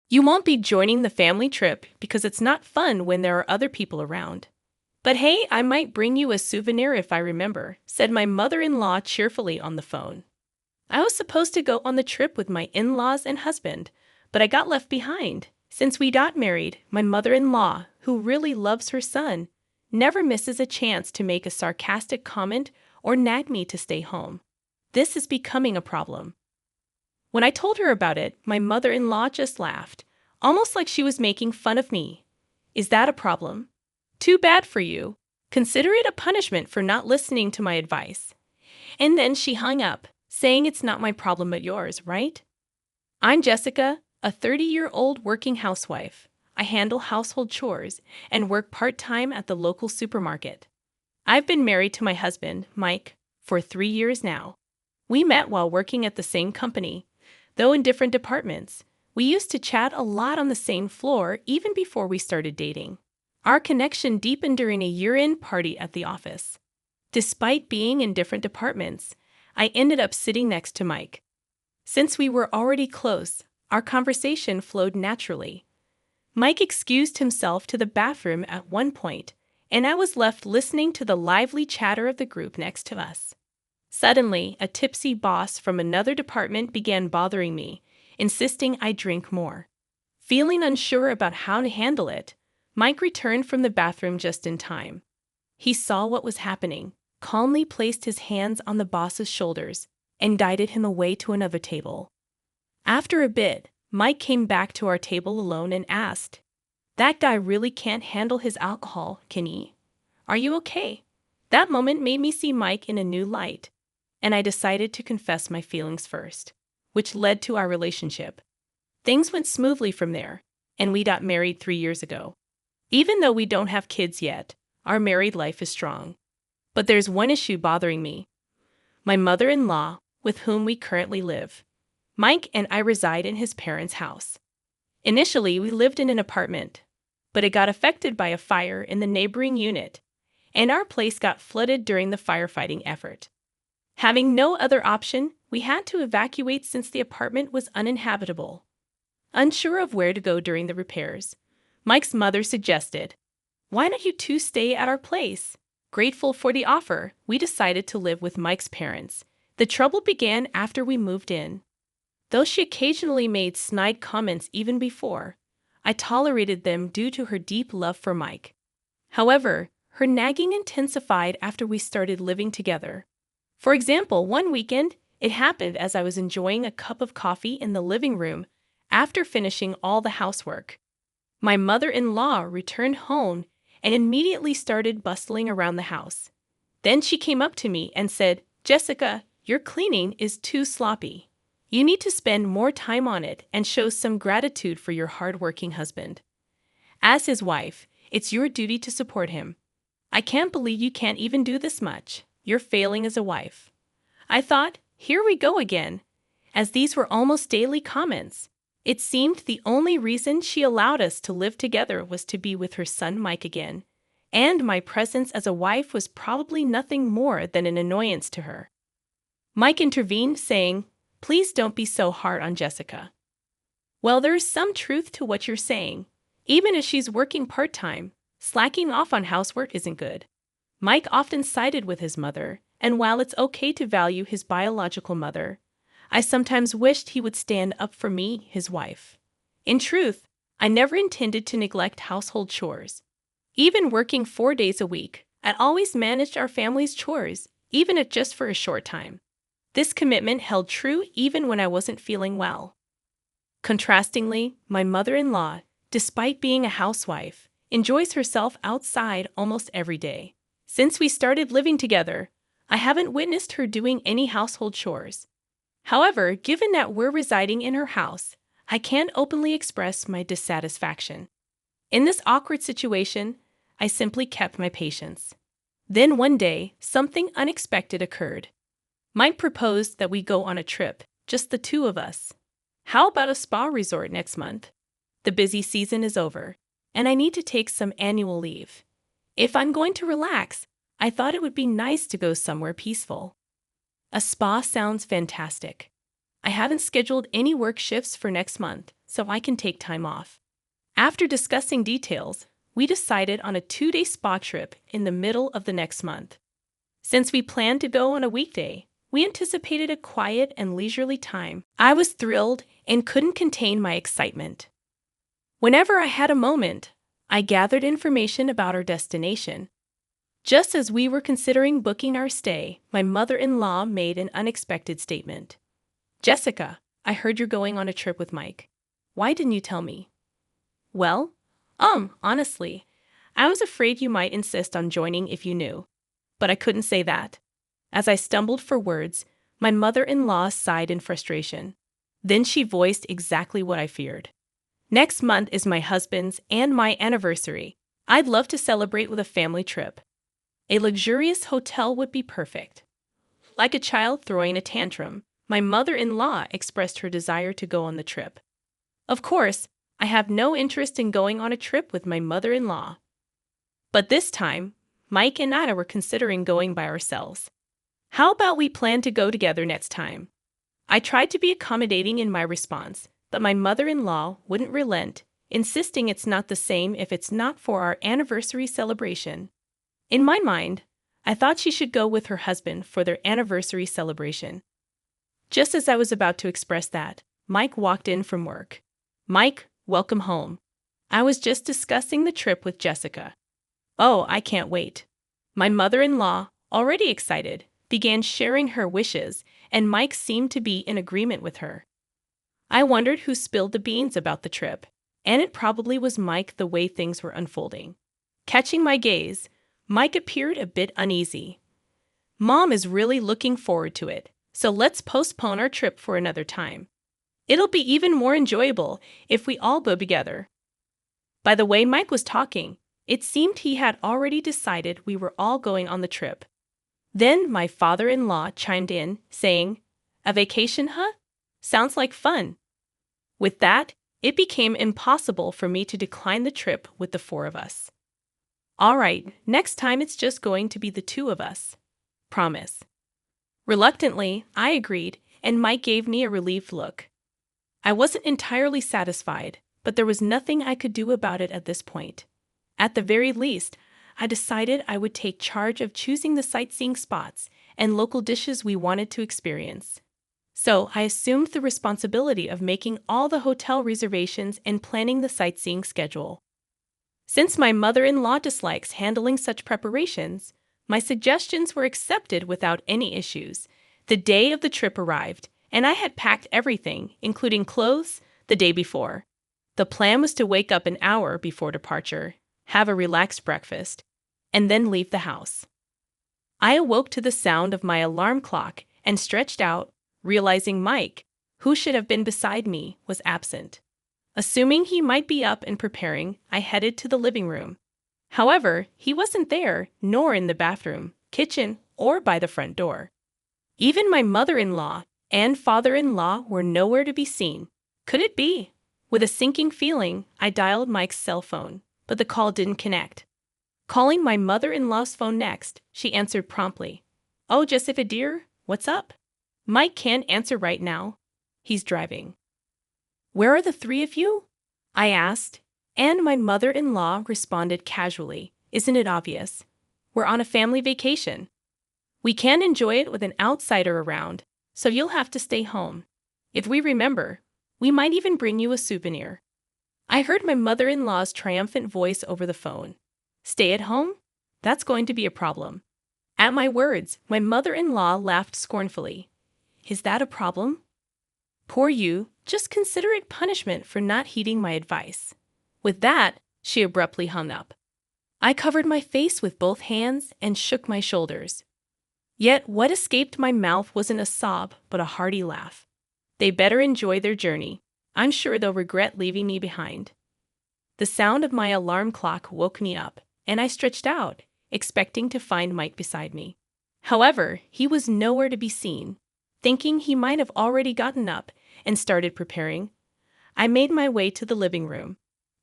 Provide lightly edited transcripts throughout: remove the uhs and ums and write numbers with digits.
You won't be joining the family trip because it's not fun when there are other people around. But hey, I might bring you a souvenir if I remember, said my mother-in-law cheerfully on the phone. I was supposed to go on the trip with my in-laws and husband, but I got left behind. Since we got married, my mother-in-law, who really loves her son, never misses a chance to make a sarcastic comment or nag me to stay home. This is becoming a problem. When I told her about it, my mother-in-law just laughed, almost like she was making fun of me. Is that a problem? Too bad for you. Consider it a punishment for not listening to my advice. And then she hung up, saying it's not my problem but yours, right? I'm Jessica, a 30-year-old working housewife. I handle household chores and work part-time at the local supermarket. I've been married to my husband, Mike, for 3 years now. We met while working at the same company, though in different departments. We used to chat a lot on the same floor even before we started dating. Our connection deepened during a year-end party at the office. Despite being in different departments, I ended up sitting next to Mike. Since we were already close, our conversation flowed naturally. Mike excused himself to the bathroom at one point, and I was left listening to the lively chatter of the group next to us. Suddenly, a tipsy boss from another department began bothering me, insisting I drink more. Feeling unsure about how to handle it, Mike returned from the bathroom just in time. He saw what was happening, calmly placed his hands on the boss's shoulders, and guided him away to another table. After a bit, Mike came back to our table alone and asked, "That guy really can't handle his alcohol, can he? Are you okay?" That moment made me see Mike in a new light, and I decided to confess my feelings first, which led to our relationship. Things went smoothly from there, and we got married 3 years ago. Even though we don't have kids yet, our married life is strong. But there's one issue bothering me. My mother-in-law, with whom we currently live. Mike and I reside in his parents' house. Initially, we lived in an apartment, but it got affected by a fire in the neighboring unit, and our place got flooded during the firefighting effort. Having no other option, we had to evacuate since the apartment was uninhabitable. Unsure of where to go during the repairs, Mike's mother suggested, "Why don't you two stay at our place?" Grateful for the offer, we decided to live with Mike's parents. The trouble began after we moved in. Though she occasionally made snide comments even before, I tolerated them due to her deep love for Mike. However, her nagging intensified after we started living together. For example, one weekend, it happened as I was enjoying a cup of coffee in the living room after finishing all the housework. My mother-in-law returned home and immediately started bustling around the house. Then she came up to me and said, "Jessica, your cleaning is too sloppy. You need to spend more time on it and show some gratitude for your hard-working husband. As his wife, it's your duty to support him. I can't believe you can't even do this much. You're failing as a wife." I thought, here we go again, as these were almost daily comments. It seemed the only reason she allowed us to live together was to be with her son Mike again, and my presence as a wife was probably nothing more than an annoyance to her. Mike intervened, saying, "Please don't be so hard on Jessica." Well, there is some truth to what you're saying. Even if she's working part-time, slacking off on housework isn't good. Mike often sided with his mother, and while it's okay to value his biological mother, I sometimes wished he would stand up for me, his wife. In truth, I never intended to neglect household chores. Even working 4 days a week, I always managed our family's chores, even if just for a short time. This commitment held true even when I wasn't feeling well. Contrastingly, my mother-in-law, despite being a housewife, enjoys herself outside almost every day. Since we started living together, I haven't witnessed her doing any household chores. However, given that we're residing in her house, I can't openly express my dissatisfaction. In this awkward situation, I simply kept my patience. Then one day, something unexpected occurred. Mike proposed that we go on a trip, just the two of us. How about a spa resort next month? The busy season is over, and I need to take some annual leave. If I'm going to relax, I thought it would be nice to go somewhere peaceful. A spa sounds fantastic. I haven't scheduled any work shifts for next month, so I can take time off. After discussing details, we decided on a 2-day spa trip in the middle of the next month. Since we planned to go on a weekday, we anticipated a quiet and leisurely time. I was thrilled and couldn't contain my excitement. Whenever I had a moment, I gathered information about our destination. Just as we were considering booking our stay, my mother-in-law made an unexpected statement. "Jessica, I heard you're going on a trip with Mike. Why didn't you tell me?" "Well, honestly, I was afraid you might insist on joining if you knew. But I couldn't say that." As I stumbled for words, my mother-in-law sighed in frustration. Then she voiced exactly what I feared. "Next month is my husband's and my anniversary. I'd love to celebrate with a family trip. A luxurious hotel would be perfect." Like a child throwing a tantrum, my mother-in-law expressed her desire to go on the trip. Of course, I have no interest in going on a trip with my mother-in-law. But this time, Mike and I were considering going by ourselves. "How about we plan to go together next time?" I tried to be accommodating in my response, but my mother-in-law wouldn't relent, insisting it's not the same if it's not for our anniversary celebration. In my mind, I thought she should go with her husband for their anniversary celebration. Just as I was about to express that, Mike walked in from work. "Mike, welcome home. I was just discussing the trip with Jessica." "Oh, I can't wait." My mother-in-law, already excited, began sharing her wishes, and Mike seemed to be in agreement with her. I wondered who spilled the beans about the trip, and it probably was Mike the way things were unfolding. Catching my gaze, Mike appeared a bit uneasy. "Mom is really looking forward to it, so let's postpone our trip for another time. It'll be even more enjoyable if we all go together." By the way Mike was talking, it seemed he had already decided we were all going on the trip. Then my father-in-law chimed in, saying, "A vacation, huh? Sounds like fun." With that, it became impossible for me to decline the trip with the 4 of us. "All right, next time it's just going to be the 2 of us. Promise." Reluctantly, I agreed, and Mike gave me a relieved look. I wasn't entirely satisfied, but there was nothing I could do about it at this point. At the very least, I decided I would take charge of choosing the sightseeing spots and local dishes we wanted to experience. So I assumed the responsibility of making all the hotel reservations and planning the sightseeing schedule. Since my mother-in-law dislikes handling such preparations, my suggestions were accepted without any issues. The day of the trip arrived, and I had packed everything, including clothes, the day before. The plan was to wake up an hour before departure, have a relaxed breakfast, and then leave the house. I awoke to the sound of my alarm clock and stretched out, realizing Mike, who should have been beside me, was absent. Assuming he might be up and preparing, I headed to the living room. However, he wasn't there, nor in the bathroom, kitchen, or by the front door. Even my mother-in-law and father-in-law were nowhere to be seen. Could it be? With a sinking feeling, I dialed Mike's cell phone, but the call didn't connect. Calling my mother-in-law's phone next, she answered promptly. "Oh, Jessica dear, what's up?" "Mike can't answer right now. He's driving." "Where are the 3 of you?" I asked, and my mother-in-law responded casually. "Isn't it obvious? We're on a family vacation. We can't enjoy it with an outsider around, so you'll have to stay home. If we remember, we might even bring you a souvenir." I heard my mother-in-law's triumphant voice over the phone. "Stay at home? That's going to be a problem." At my words, my mother-in-law laughed scornfully. "Is that a problem? Poor you, just consider it punishment for not heeding my advice." With that, she abruptly hung up. I covered my face with both hands and shook my shoulders. Yet what escaped my mouth wasn't a sob, but a hearty laugh. They better enjoy their journey. I'm sure they'll regret leaving me behind. The sound of my alarm clock woke me up, and I stretched out, expecting to find Mike beside me. However, he was nowhere to be seen. Thinking he might have already gotten up and started preparing, I made my way to the living room.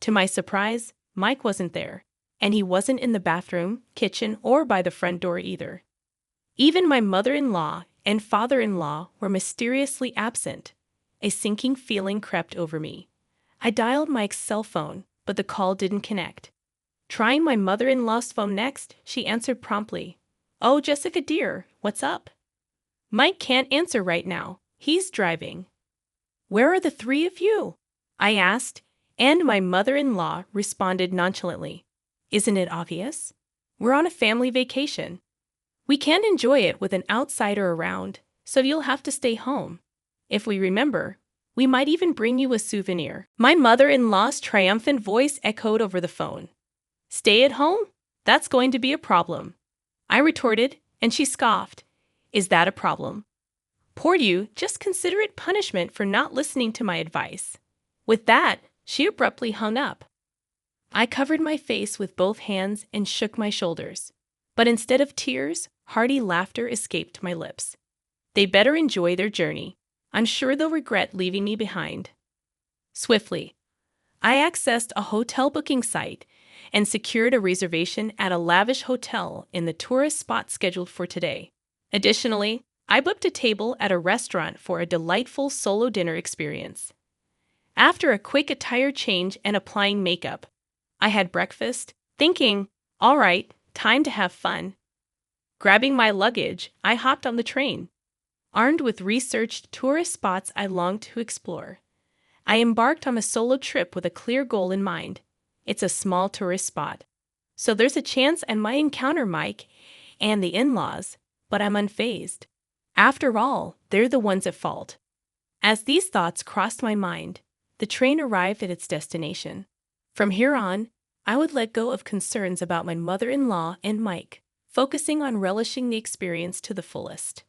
To my surprise, Mike wasn't there, and he wasn't in the bathroom, kitchen, or by the front door either. Even my mother-in-law and father-in-law were mysteriously absent. A sinking feeling crept over me. I dialed Mike's cell phone, but the call didn't connect. Trying my mother-in-law's phone next, she answered promptly. "Oh, Jessica dear, what's up?" "Mike can't answer right now. He's driving." "Where are the three of you?" I asked, and my mother-in-law responded nonchalantly. "Isn't it obvious? We're on a family vacation. We can't enjoy it with an outsider around, so you'll have to stay home. If we remember, we might even bring you a souvenir." My mother-in-law's triumphant voice echoed over the phone. "Stay at home? That's going to be a problem." I retorted, and she scoffed. "Is that a problem? Poor you, just consider it punishment for not listening to my advice." With that, she abruptly hung up. I covered my face with both hands and shook my shoulders. But instead of tears, hearty laughter escaped my lips. They better enjoy their journey. I'm sure they'll regret leaving me behind. Swiftly, I accessed a hotel booking site and secured a reservation at a lavish hotel in the tourist spot scheduled for today. Additionally, I booked a table at a restaurant for a delightful solo dinner experience. After a quick attire change and applying makeup, I had breakfast, thinking, all right, time to have fun. Grabbing my luggage, I hopped on the train. Armed with researched tourist spots I longed to explore, I embarked on a solo trip with a clear goal in mind. It's a small tourist spot, so there's a chance I might encounter Mike and the in-laws, but I'm unfazed. After all, they're the ones at fault. As these thoughts crossed my mind, the train arrived at its destination. From here on, I would let go of concerns about my mother-in-law and Mike, focusing on relishing the experience to the fullest.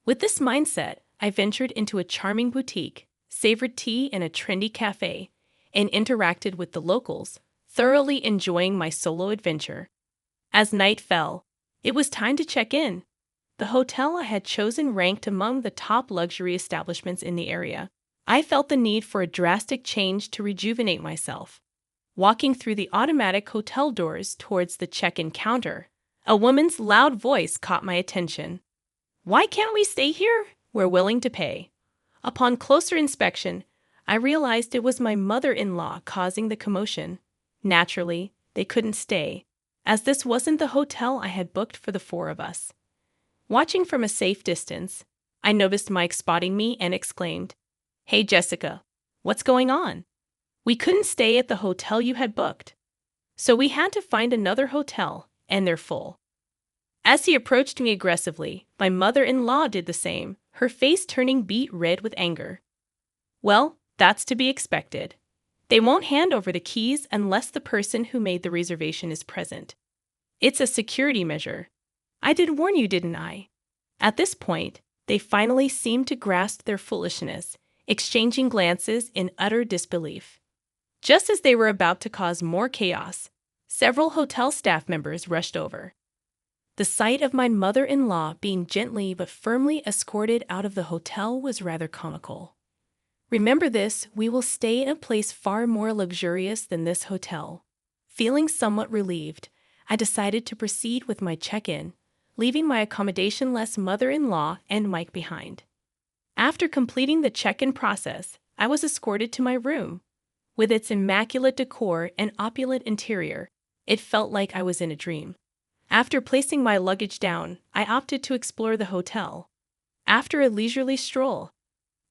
With this mindset, I ventured into a charming boutique, savored tea in a trendy cafe, and interacted with the locals, thoroughly enjoying my solo adventure. As night fell, it was time to check in. The hotel I had chosen ranked among the top luxury establishments in the area. I felt the need for a drastic change to rejuvenate myself. Walking through the automatic hotel doors towards the check-in counter, a woman's loud voice caught my attention. "Why can't we stay here? We're willing to pay." Upon closer inspection, I realized it was my mother-in-law causing the commotion. Naturally, they couldn't stay, as this wasn't the hotel I had booked for the four of us. Watching from a safe distance, I noticed Mike spotting me and exclaimed, "Hey Jessica, what's going on? We couldn't stay at the hotel you had booked, so we had to find another hotel, and they're full." As he approached me aggressively, my mother-in-law did the same, her face turning beet red with anger. Well, that's to be expected. They won't hand over the keys unless the person who made the reservation is present. It's a security measure. I did warn you, didn't I? At this point, they finally seemed to grasp their foolishness, exchanging glances in utter disbelief. Just as they were about to cause more chaos, several hotel staff members rushed over. The sight of my mother-in-law being gently but firmly escorted out of the hotel was rather comical. Remember this, we will stay in a place far more luxurious than this hotel. Feeling somewhat relieved, I decided to proceed with my check-in, leaving my accommodation-less mother-in-law and Mike behind. After completing the check-in process, I was escorted to my room. With its immaculate decor and opulent interior, it felt like I was in a dream. After placing my luggage down, I opted to explore the hotel. After a leisurely stroll,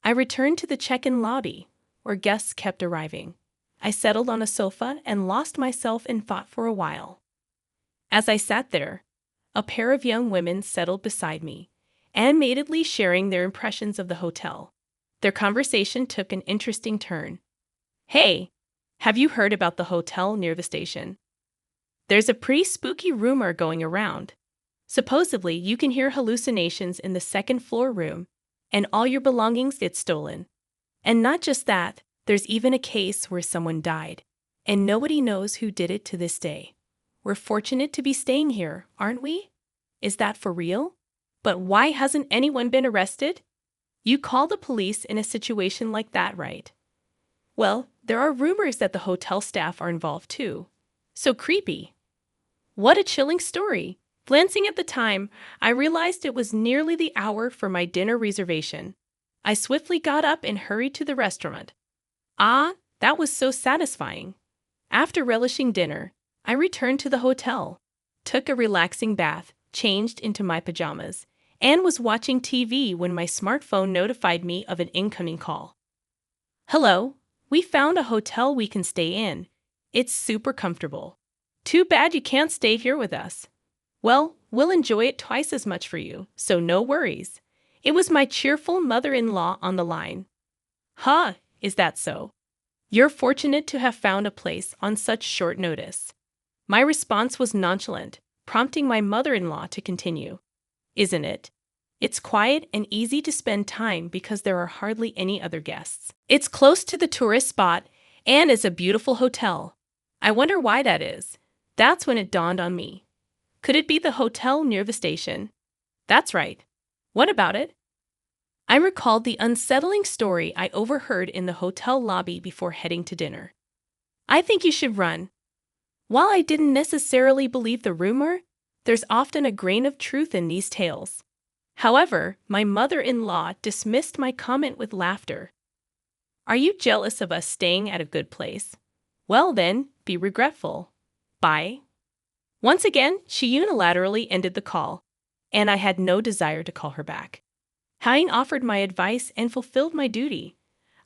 I returned to the check-in lobby, where guests kept arriving. I settled on a sofa and lost myself in thought for a while. As I sat there, a pair of young women settled beside me, animatedly sharing their impressions of the hotel. Their conversation took an interesting turn. "Hey, have you heard about the hotel near the station? There's a pretty spooky rumor going around. Supposedly, you can hear hallucinations in the second-floor room, and all your belongings get stolen. And not just that, there's even a case where someone died, and nobody knows who did it to this day. We're fortunate to be staying here, aren't we? Is that for real? But why hasn't anyone been arrested? You call the police in a situation like that, right? Well, there are rumors that the hotel staff are involved too. So creepy. What a chilling story. Glancing at the time, I realized it was nearly the hour for my dinner reservation. I swiftly got up and hurried to the restaurant. Ah, that was so satisfying. After relishing dinner, I returned to the hotel, took a relaxing bath, changed into my pajamas, and was watching TV when my smartphone notified me of an incoming call. Hello, we found a hotel we can stay in. It's super comfortable. Too bad you can't stay here with us. Well, we'll enjoy it twice as much for you, so no worries. It was my cheerful mother-in-law on the line. Huh, is that so? You're fortunate to have found a place on such short notice. My response was nonchalant, prompting my mother-in-law to continue. Isn't it? It's quiet and easy to spend time because there are hardly any other guests. It's close to the tourist spot and is a beautiful hotel. I wonder why that is. That's when it dawned on me. Could it be the hotel near the station? That's right. What about it? I recalled the unsettling story I overheard in the hotel lobby before heading to dinner. I think you should run. While I didn't necessarily believe the rumor, there's often a grain of truth in these tales. However, my mother-in-law dismissed my comment with laughter. Are you jealous of us staying at a good place? Well then, be regretful. Bye. Once again, she unilaterally ended the call, and I had no desire to call her back. Having offered my advice and fulfilled my duty,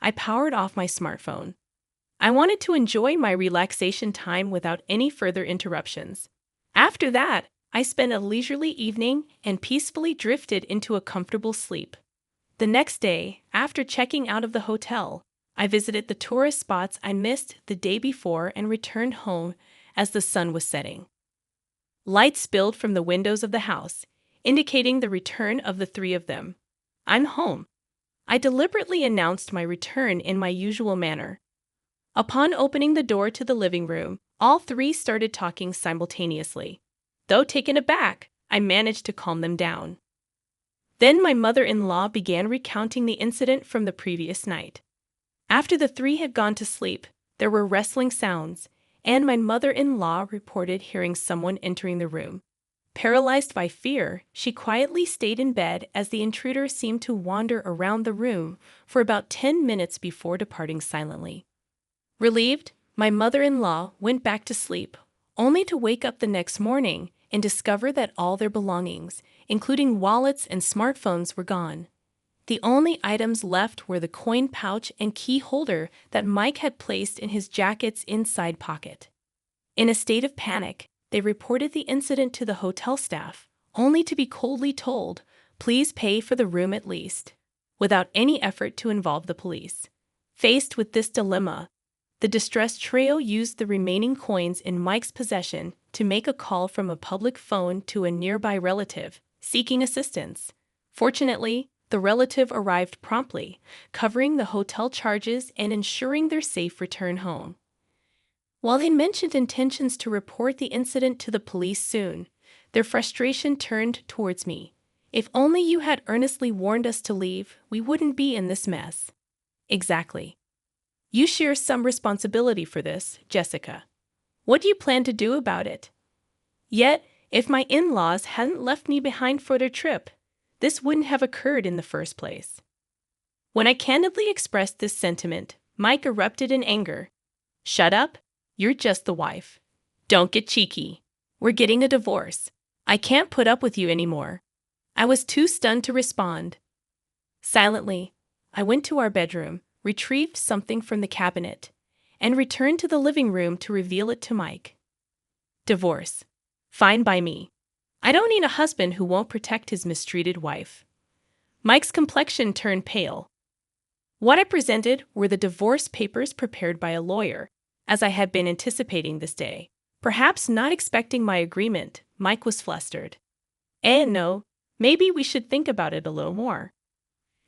I powered off my smartphone. I wanted to enjoy my relaxation time without any further interruptions. After that, I spent a leisurely evening and peacefully drifted into a comfortable sleep. The next day, after checking out of the hotel, I visited the tourist spots I missed the day before and returned home as the sun was setting. Light spilled from the windows of the house, indicating the return of the three of them. I'm home. I deliberately announced my return in my usual manner. Upon opening the door to the living room, all three started talking simultaneously. Though taken aback, I managed to calm them down. Then my mother-in-law began recounting the incident from the previous night. After the three had gone to sleep, there were rustling sounds, and my mother-in-law reported hearing someone entering the room. Paralyzed by fear, she quietly stayed in bed as the intruder seemed to wander around the room for about 10 minutes before departing silently. Relieved, my mother-in-law went back to sleep, only to wake up the next morning and discover that all their belongings, including wallets and smartphones, were gone. The only items left were the coin pouch and key holder that Mike had placed in his jacket's inside pocket. In a state of panic, they reported the incident to the hotel staff, only to be coldly told, "Please pay for the room at least," without any effort to involve the police. Faced with this dilemma, the distressed trio used the remaining coins in Mike's possession to make a call from a public phone to a nearby relative, seeking assistance. Fortunately, the relative arrived promptly, covering the hotel charges and ensuring their safe return home. While they mentioned intentions to report the incident to the police soon, their frustration turned towards me. If only you had earnestly warned us to leave, we wouldn't be in this mess. Exactly. You share some responsibility for this, Jessica. What do you plan to do about it? Yet, if my in-laws hadn't left me behind for their trip, this wouldn't have occurred in the first place. When I candidly expressed this sentiment, Mike erupted in anger. Shut up. You're just the wife. Don't get cheeky. We're getting a divorce. I can't put up with you anymore. I was too stunned to respond. Silently, I went to our bedroom, retrieved something from the cabinet, and returned to the living room to reveal it to Mike. Divorce. Fine by me. I don't need a husband who won't protect his mistreated wife. Mike's complexion turned pale. What I presented were the divorce papers prepared by a lawyer, as I had been anticipating this day. Perhaps not expecting my agreement, Mike was flustered. No, maybe we should think about it a little more.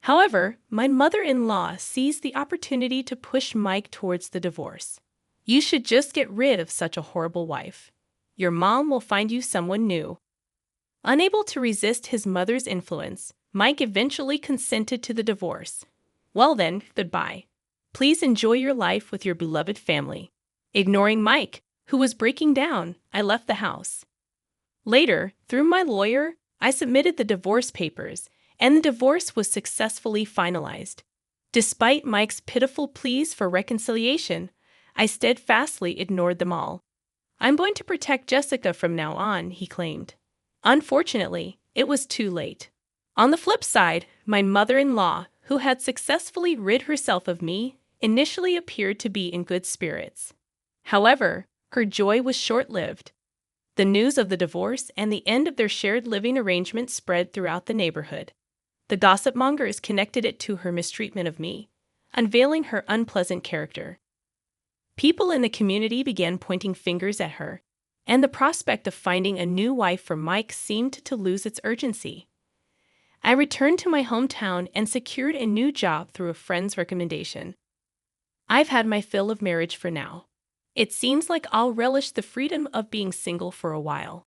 However, my mother-in-law seized the opportunity to push Mike towards the divorce. You should just get rid of such a horrible wife. Your mom will find you someone new. Unable to resist his mother's influence, Mike eventually consented to the divorce. Well then, goodbye. Please enjoy your life with your beloved family. Ignoring Mike, who was breaking down, I left the house. Later, through my lawyer, I submitted the divorce papers, and the divorce was successfully finalized. Despite Mike's pitiful pleas for reconciliation, I steadfastly ignored them all. I'm going to protect Jessica from now on, he claimed. Unfortunately, it was too late. On the flip side, my mother-in-law, who had successfully rid herself of me, initially appeared to be in good spirits. However, her joy was short-lived. The news of the divorce and the end of their shared living arrangement spread throughout the neighborhood. The gossip mongers connected it to her mistreatment of me, unveiling her unpleasant character. People in the community began pointing fingers at her, and the prospect of finding a new wife for Mike seemed to lose its urgency. I returned to my hometown and secured a new job through a friend's recommendation. I've had my fill of marriage for now. It seems like I'll relish the freedom of being single for a while.